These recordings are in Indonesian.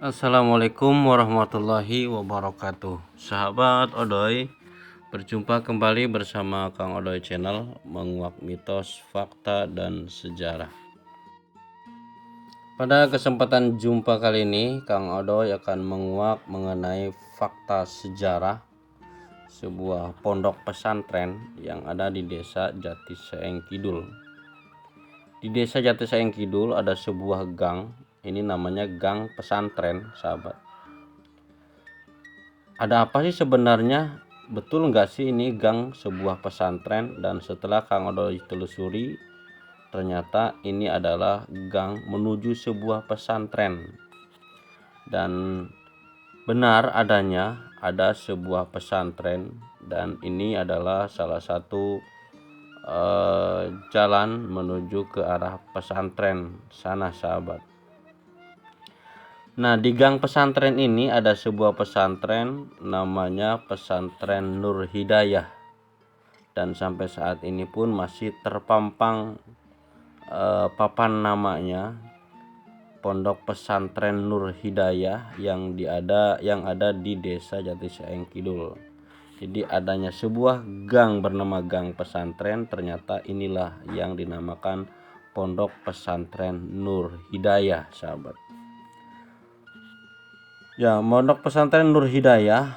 Assalamualaikum warahmatullahi wabarakatuh. Sahabat Odoy, berjumpa kembali bersama Kang Odoy Channel, menguak mitos, fakta, dan sejarah. Pada kesempatan jumpa kali ini, Kang Odoy akan menguak mengenai fakta sejarah sebuah pondok pesantren yang ada di desa Jatiseeng Kidul. Di desa Jatiseeng Kidul ada sebuah gang, ini namanya gang pesantren, sahabat. Ada apa sih sebenarnya? Betul nggak sih ini gang sebuah pesantren? Dan setelah Kang Odoy telusuri, ternyata ini adalah gang menuju sebuah pesantren. Dan benar adanya ada sebuah pesantren, dan ini adalah salah satu jalan menuju ke arah pesantren sana, sahabat. Nah, di gang pesantren ini ada sebuah pesantren namanya Pesantren Nur Hidayah, dan sampai saat ini pun masih terpampang papan namanya Pondok Pesantren Nur Hidayah yang ada di desa Jatiseeng Kidul. Jadi adanya sebuah gang bernama Gang Pesantren, ternyata inilah yang dinamakan Pondok Pesantren Nur Hidayah, sahabat. Ya, Pondok Pesantren Nur Hidayah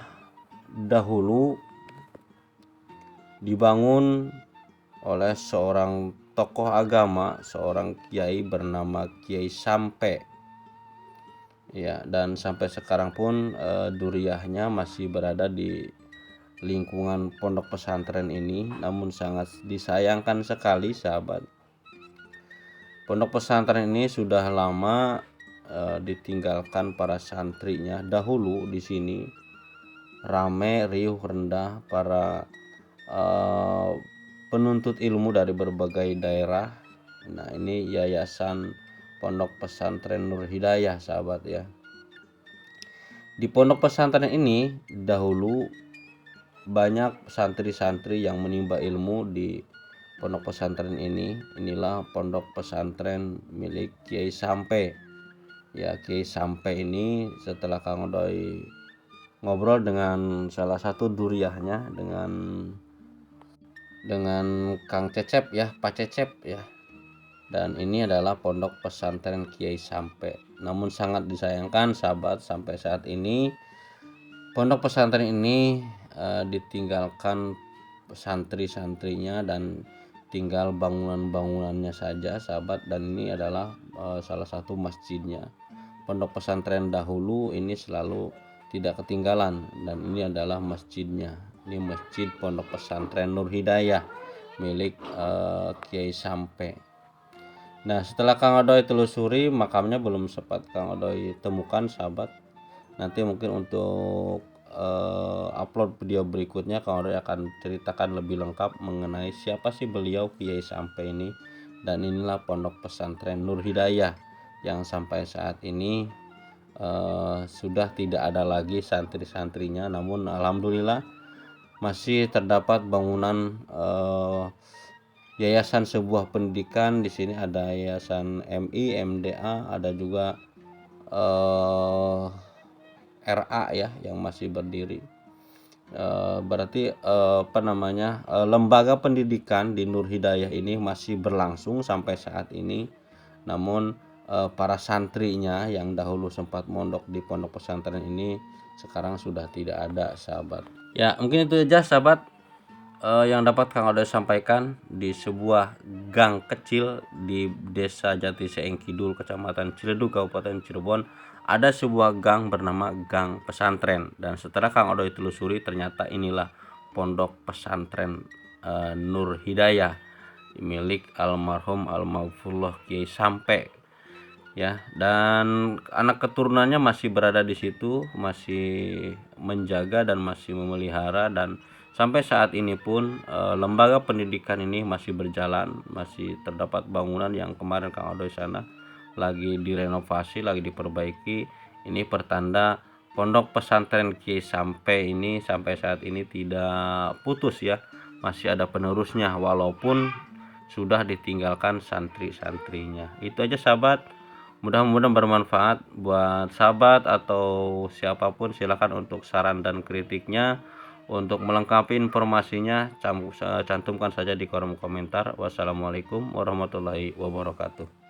dahulu dibangun oleh seorang tokoh agama, seorang kiai bernama Kiai Sampe. Ya, dan sampai sekarang pun duriyahnya masih berada di lingkungan pondok pesantren ini, namun sangat disayangkan sekali, sahabat. Pondok pesantren ini sudah lama ditinggalkan para santrinya. Dahulu di sini rame, riuh, rendah para penuntut ilmu dari berbagai daerah. Nah, ini Yayasan Pondok Pesantren Nur Hidayah, sahabat ya. Di pondok pesantren ini dahulu banyak santri-santri yang menimba ilmu di pondok pesantren ini. Inilah pondok pesantren milik Kiai Sampe. Ya, Kiai Sampe ini setelah Kang Odoy ngobrol dengan salah satu duriyahnya, dengan Kang Cecep ya, Pak Cecep ya. Dan ini adalah pondok pesantren Kiai Sampe. Namun sangat disayangkan, sahabat, sampai saat ini pondok pesantren ini ditinggalkan santri-santrinya dan tinggal bangunan-bangunannya saja, sahabat. Dan ini adalah salah satu masjidnya. Pondok pesantren dahulu ini selalu tidak ketinggalan, dan ini adalah masjidnya. Ini masjid Pondok Pesantren Nur Hidayah milik Kiai Sampe. Nah, setelah Kang Odoy telusuri, makamnya belum sempat Kang Odoy temukan, sahabat. Nanti mungkin untuk upload video berikutnya Kang Odoy akan ceritakan lebih lengkap mengenai siapa sih beliau Kiai Sampe ini. Dan inilah Pondok Pesantren Nur Hidayah yang sampai saat ini sudah tidak ada lagi santri-santrinya, namun alhamdulillah masih terdapat bangunan yayasan sebuah pendidikan. Di sini ada yayasan MI, MDA, ada juga RA ya yang masih berdiri. Berarti lembaga pendidikan di Nur Hidayah ini masih berlangsung sampai saat ini. Namun para santrinya yang dahulu sempat mondok di pondok pesantren ini sekarang sudah tidak ada, sahabat. Ya, mungkin itu aja, sahabat, yang dapat Kang Odoy sampaikan. Di sebuah gang kecil di desa Jatiseeng Kidul, Kecamatan Ciledug, Kabupaten Cirebon, ada sebuah gang bernama Gang Pesantren. Dan setelah Kang Odoy telusuri, ternyata inilah Pondok Pesantren Nur Hidayah milik almarhum almarhumullah Kiai Sampe ya. Dan anak keturunannya masih berada di situ, masih menjaga dan masih memelihara. Dan sampai saat ini pun lembaga pendidikan ini masih berjalan, masih terdapat bangunan yang kemarin Kang Odoy sana lagi direnovasi, lagi diperbaiki. Ini pertanda pondok pesantren Kiai Sampe ini sampai saat ini tidak putus ya, masih ada penerusnya walaupun sudah ditinggalkan santri-santrinya. Itu aja, sahabat. Mudah-mudahan bermanfaat buat sahabat atau siapapun. Silakan untuk saran dan kritiknya. Untuk melengkapi informasinya cantumkan saja di kolom komentar. Wassalamualaikum warahmatullahi wabarakatuh.